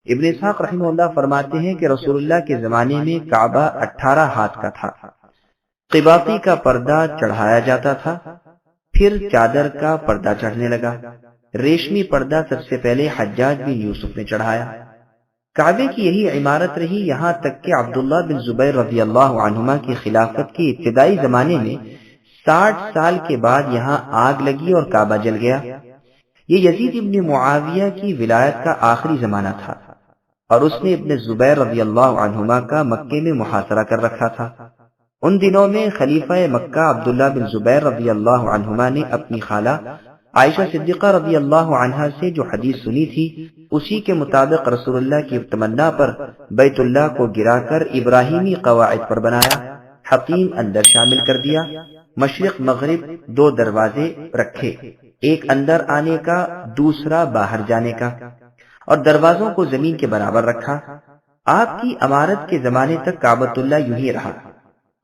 ابن اسحاق رحمہ اللہ فرماتے ہیں کہ رسول اللہ کے زمانے میں کعبہ 18 ہاتھ کا تھا، قباطی کا پردہ چڑھایا جاتا تھا، پھر چادر کا پردہ چڑھنے لگا۔ ریشمی پردہ سب سے پہلے حجاج بن یوسف نے چڑھایا۔ کعبے کی یہی عمارت رہی یہاں تک کہ عبداللہ بن زبیر رضی اللہ عنہما کی خلافت کے ابتدائی زمانے میں 60 سال کے بعد یہاں آگ لگی اور کعبہ جل گیا۔ یہ یزید ابن معاویہ کی ولایت کا آخری زمانہ تھا اور اس نے ابن زبیر رضی اللہ عنہما کا مکے میں محاصرہ کر رکھا تھا۔ ان دنوں میں خلیفہ مکہ عبداللہ بن زبیر رضی اللہ عنہما نے اپنی خالہ عائشہ صدیقہ رضی اللہ عنہا سے جو حدیث سنی تھی اسی کے مطابق رسول اللہ کی تمنا پر بیت اللہ کو گرا کر ابراہیمی قواعد پر بنایا، حتیم اندر شامل کر دیا، مشرق مغرب 2 دروازے رکھے، ایک اندر آنے کا دوسرا باہر جانے کا، اور دروازوں کو زمین کے برابر رکھا۔ آپ کی امارت کے زمانے تک کعبۃ اللہ یوں ہی رہا،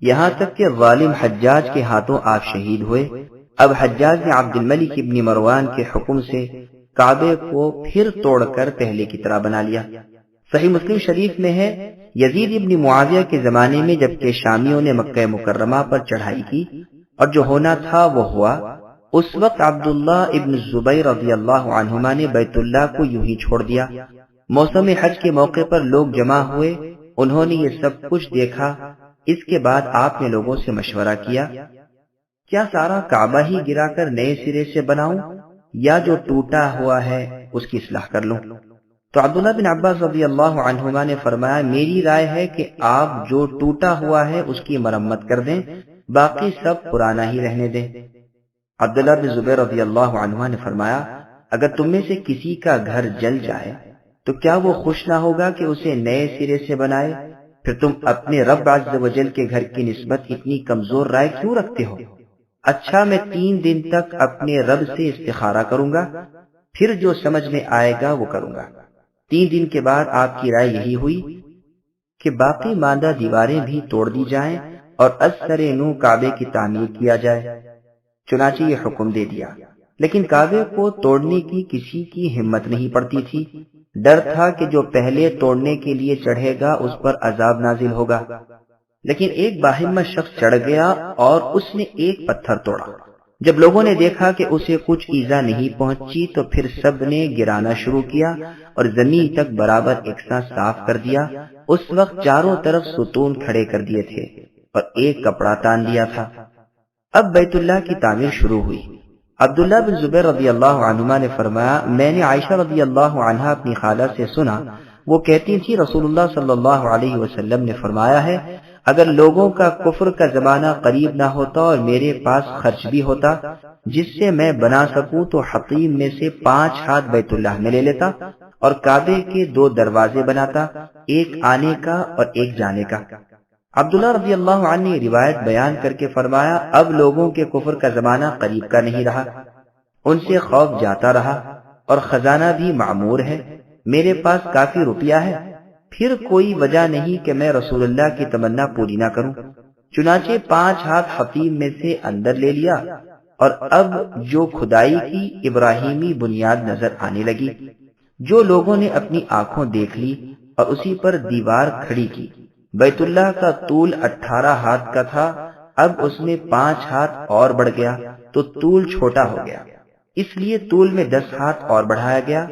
یہاں تک کہ ظالم حجاج کے ہاتھوں آپ شہید ہوئے۔ اب حجاج نے عبد الملک ابن مروان کے حکم سے کعبے کو پھر توڑ کر پہلے کی طرح بنا لیا۔ صحیح مسلم شریف میں ہے، یزید ابن معاویہ کے زمانے میں جبکہ شامیوں نے مکہ مکرمہ پر چڑھائی کی اور جو ہونا تھا وہ ہوا، اس وقت عبداللہ ابن زبیر رضی اللہ عنہما نے بیت اللہ کو یوں ہی چھوڑ دیا۔ موسم حج کے موقع پر لوگ جمع ہوئے، انہوں نے یہ سب کچھ دیکھا۔ اس کے بعد آپ نے لوگوں سے مشورہ کیا، کیا سارا کعبہ ہی گرا کر نئے سرے سے بناؤں یا جو ٹوٹا ہوا ہے اس کی اصلاح کر لوں؟ تو عبداللہ بن عباس رضی اللہ عنہما نے فرمایا، میری رائے ہے کہ آپ جو ٹوٹا ہوا ہے اس کی مرمت کر دیں، باقی سب پرانا ہی رہنے دیں۔ عبداللہ بن زبیر رضی اللہ عنہ نے فرمایا، اگر تم میں سے کسی کا گھر جل جائے تو کیا وہ خوش نہ ہوگا کہ اسے نئے سرے سے بنائے؟ پھر تم اپنے رب عز و جل کے گھر کی نسبت اتنی کمزور رائے کیوں رکھتے ہو؟ اچھا، میں 3 دن تک اپنے رب سے استخارہ کروں گا، پھر جو سمجھ میں آئے گا وہ کروں گا۔ 3 دن کے بعد آپ کی رائے یہی ہوئی کہ باقی ماندہ دیواریں بھی توڑ دی جائیں اور از سر نو کعبے کی تعمیر کیا جائے۔ چنانچہ یہ حکم دے دیا، لیکن کعبے کو توڑنے کی کسی کی ہمت نہیں پڑتی تھی۔ ڈر تھا کہ جو پہلے توڑنے کے لیے چڑھے گا اس پر عذاب نازل ہوگا، لیکن ایک باہمت شخص چڑھ گیا اور اس نے ایک پتھر توڑا۔ جب لوگوں نے دیکھا کہ اسے کچھ ایزا نہیں پہنچی تو پھر سب نے گرانا شروع کیا اور زمین تک برابر یکساں صاف کر دیا۔ اس وقت چاروں طرف ستون کھڑے کر دیے تھے اور ایک کپڑا تان دیا تھا۔ اب بیت اللہ کی تعمیر شروع ہوئی۔ عبداللہ بن زبیر رضی اللہ عنہما نے فرمایا، میں نے عائشہ رضی اللہ عنہا اپنی خالہ سے سنا، وہ کہتی تھی رسول اللہ صلی اللہ علیہ وسلم نے فرمایا ہے، اگر لوگوں کا کفر کا زمانہ قریب نہ ہوتا اور میرے پاس خرچ بھی ہوتا جس سے میں بنا سکوں تو حطیم میں سے 5 ہاتھ بیت اللہ میں لے لیتا اور کعبے کے 2 دروازے بناتا، ایک آنے کا اور ایک جانے کا۔ عبداللہ رضی اللہ عنہ نے روایت بیان کر کے فرمایا، اب لوگوں کے کفر کا زمانہ قریب کا نہیں رہا، ان سے خوف جاتا رہا اور خزانہ بھی معمور ہے، میرے پاس کافی روپیہ ہے، پھر کوئی وجہ نہیں کہ میں رسول اللہ کی تمنا پوری نہ کروں۔ چنانچہ 5 ہاتھ حطیم میں سے اندر لے لیا اور اب جو کھدائی کی ابراہیمی بنیاد نظر آنے لگی، جو لوگوں نے اپنی آنکھوں دیکھ لی اور اسی پر دیوار کھڑی کی۔ بیت اللہ کا طول 18 ہاتھ کا تھا، اب اس میں 5 ہاتھ اور بڑھ گیا تو طول چھوٹا ہو گیا، اس لیے طول میں 10 ہاتھ اور بڑھایا گیا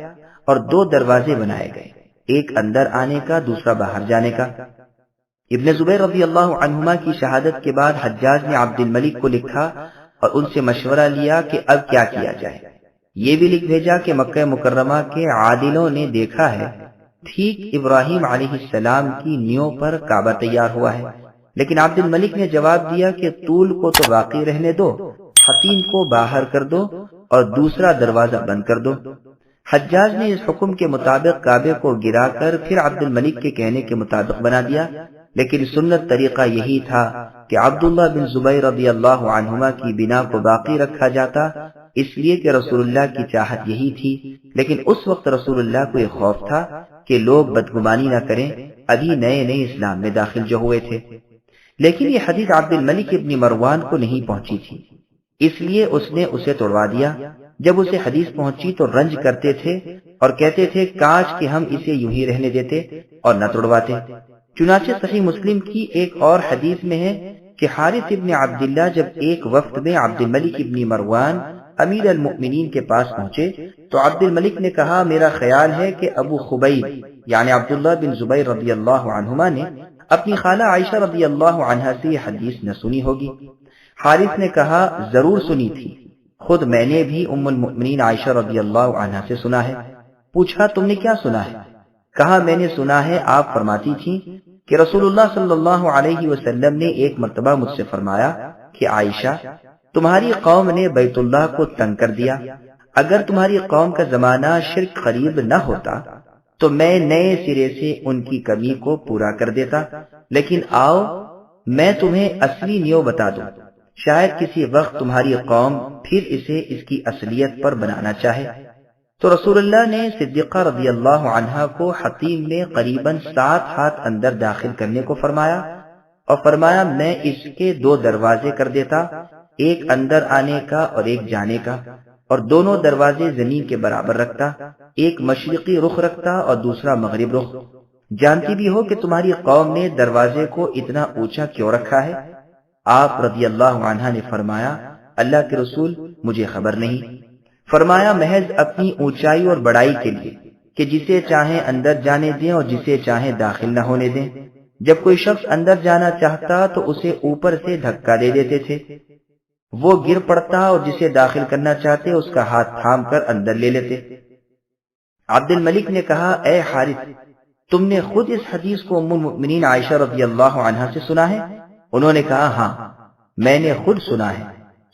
اور 2 دروازے بنائے گئے، ایک اندر آنے کا دوسرا باہر جانے کا۔ ابن زبیر رضی اللہ عنہما کی شہادت کے بعد حجاج نے عبد الملک کو لکھا اور ان سے مشورہ لیا کہ اب کیا کیا جائے۔ یہ بھی لکھ بھیجا کہ مکہ مکرمہ کے عادلوں نے دیکھا ہے ٹھیک ابراہیم علیہ السلام کی نیوں پر کعبہ تیار ہوا ہے، لیکن عبد الملک نے جواب دیا کہ طول کو تو باقی رہنے دو، حتیم کو باہر کر دو اور دوسرا دروازہ بند کر دو۔ حجاج نے اس حکم کے مطابق کعبے کو گرا کر پھر عبد الملک کے کہنے کے مطابق بنا دیا، لیکن سنت طریقہ یہی تھا کہ عبداللہ بن زبیر رضی اللہ عنہما کی بنا کو باقی رکھا جاتا، اس لیے کہ رسول اللہ کی چاہت یہی تھی، لیکن اس وقت رسول اللہ کو یہ خوف تھا کہ لوگ بدگمانی نہ کریں، ابھی نئے نئے اسلام میں داخل جو ہوئے تھے۔ لیکن یہ حدیث عبد الملک ابن مروان کو نہیں پہنچی تھی، اس لیے اس نے اسے توڑوا دیا۔ جب اسے حدیث پہنچی تو رنج کرتے تھے اور کہتے تھے کاش کہ ہم اسے یوں ہی رہنے دیتے اور نہ توڑواتے۔ چنانچہ صحیح مسلم کی ایک اور حدیث میں ہے کہ حارث ابن عبداللہ جب ایک وفد میں عبد الملک ابن مروان امیر المؤمنین کے پاس پہنچے تو عبد الملک نے کہا میرا خیال ہے کہ ابو خبیب یعنی عبداللہ بن زبیر رضی اللہ عنہما نے اپنی خالہ عائشہ رضی اللہ عنہا سے یہ حدیث نہ سنی ہوگی۔ حارث نے کہا ضرور سنی تھی، خود میں نے بھی ام المؤمنین عائشہ رضی اللہ عنہا سے سنا ہے۔ پوچھا تم نے کیا سنا ہے؟ کہا میں نے سنا ہے آپ فرماتی تھیں کہ رسول اللہ صلی اللہ علیہ وسلم نے ایک مرتبہ مجھ سے فرمایا کہ عائشہ تمہاری قوم نے بیت اللہ کو تنگ کر دیا، اگر تمہاری قوم کا زمانہ شرک قریب نہ ہوتا تو میں نئے سرے سے ان کی کمی کو پورا کر دیتا، لیکن آؤ میں تمہیں اصلی نیو بتا دوں، شاید کسی وقت تمہاری قوم پھر اسے اس کی اصلیت پر بنانا چاہے۔ تو رسول اللہ نے صدیقہ رضی اللہ عنہا کو حتیم میں قریباً 7 ہاتھ اندر داخل کرنے کو فرمایا اور فرمایا میں اس کے 2 دروازے کر دیتا، ایک اندر آنے کا اور ایک جانے کا، اور دونوں دروازے زمین کے برابر رکھتا، ایک مشرقی رخ رکھتا اور دوسرا مغرب رخ۔ جانتی بھی ہو کہ تمہاری قوم نے دروازے کو اتنا اونچا کیوں رکھا ہے؟ آپ رضی اللہ عنہ نے فرمایا اللہ کے رسول مجھے خبر نہیں۔ فرمایا محض اپنی اونچائی اور بڑائی کے لیے کہ جسے چاہیں اندر جانے دیں اور جسے چاہیں داخل نہ ہونے دیں۔ جب کوئی شخص اندر جانا چاہتا تو اسے اوپر سے دھکا دے دیتے تھے، وہ گر پڑتا اور جسے داخل کرنا چاہتے اس کا ہاتھ تھام کر اندر لے لیتے۔ عبد الملک نے کہا اے حارث تم نے خود اس حدیث کو ام المؤمنین عائشہ رضی اللہ عنہا سے سنا ہے؟ انہوں نے کہا ہاں میں نے خود سنا ہے۔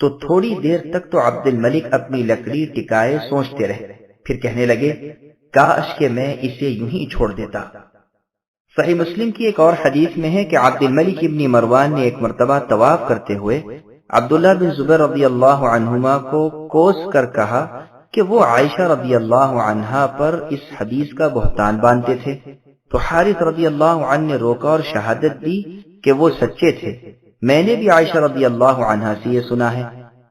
تو تھوڑی دیر تک تو عبد الملک اپنی لکڑی ٹکائے سوچتے رہے، پھر کہنے لگے کاش کہ میں اسے یوں ہی چھوڑ دیتا۔ صحیح مسلم کی ایک اور حدیث میں ہے کہ عبد الملک ابن مروان نے ایک مرتبہ طواف کرتے ہوئے عبداللہ بن زبیر رضی اللہ عنہما کو کوس کر کہا کہ وہ عائشہ رضی اللہ عنہا پر اس حدیث کا بہتان باندھتے تھے، تو حارث رضی اللہ عنہ نے روکا اور شہادت دی کہ وہ سچے تھے، میں نے بھی عائشہ رضی اللہ عنہا سے یہ سنا ہے۔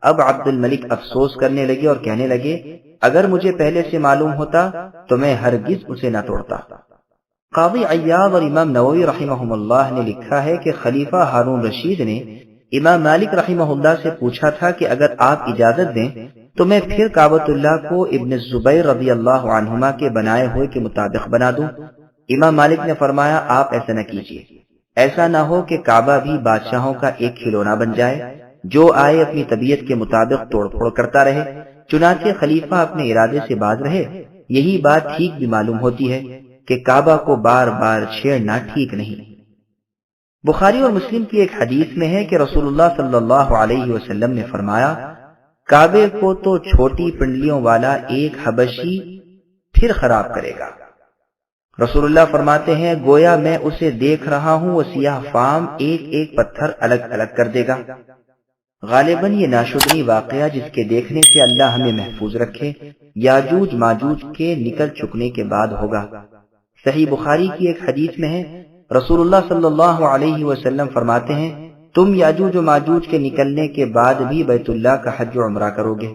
اب عبد الملک افسوس کرنے لگے اور کہنے لگے اگر مجھے پہلے سے معلوم ہوتا تو میں ہرگز اسے نہ توڑتا۔ قاضی عیاض اور امام نووی رحمہ اللہ نے لکھا ہے کہ خلیفہ ہارون رشید نے امام مالک رحمہ اللہ سے پوچھا تھا کہ اگر آپ اجازت دیں تو میں پھر کعبۃ اللہ کو ابن زبیر رضی اللہ عنہما کے بنائے ہوئے کے مطابق بنا دوں۔ امام مالک نے فرمایا آپ ایسا نہ کیجیے، ایسا نہ ہو کہ کعبہ بھی بادشاہوں کا ایک کھلونا بن جائے، جو آئے اپنی طبیعت کے مطابق توڑ پھوڑ کرتا رہے۔ چنانچہ خلیفہ اپنے ارادے سے باز رہے۔ یہی بات ٹھیک بھی معلوم ہوتی ہے کہ کعبہ کو بار بار چھیڑنا ٹھیک نہیں۔ بخاری اور مسلم کی ایک حدیث میں ہے کہ رسول اللہ صلی اللہ علیہ وسلم نے فرمایا کعبے کو تو چھوٹی پنڈلیوں والا ایک حبشی پھر خراب کرے گا۔ رسول اللہ فرماتے ہیں گویا میں اسے دیکھ رہا ہوں، وہ سیاہ فام ایک ایک پتھر الگ الگ کر دے گا۔ غالباً یہ ناشکری واقعہ جس کے دیکھنے سے اللہ ہمیں محفوظ رکھے یاجوج ماجوج کے نکل چکنے کے بعد ہوگا۔ صحیح بخاری کی ایک حدیث میں ہے رسول اللہ صلی اللہ علیہ وسلم فرماتے ہیں تم یاجوج و ماجوج کے نکلنے کے بعد بھی بیت اللہ کا حج و عمرہ کرو گے۔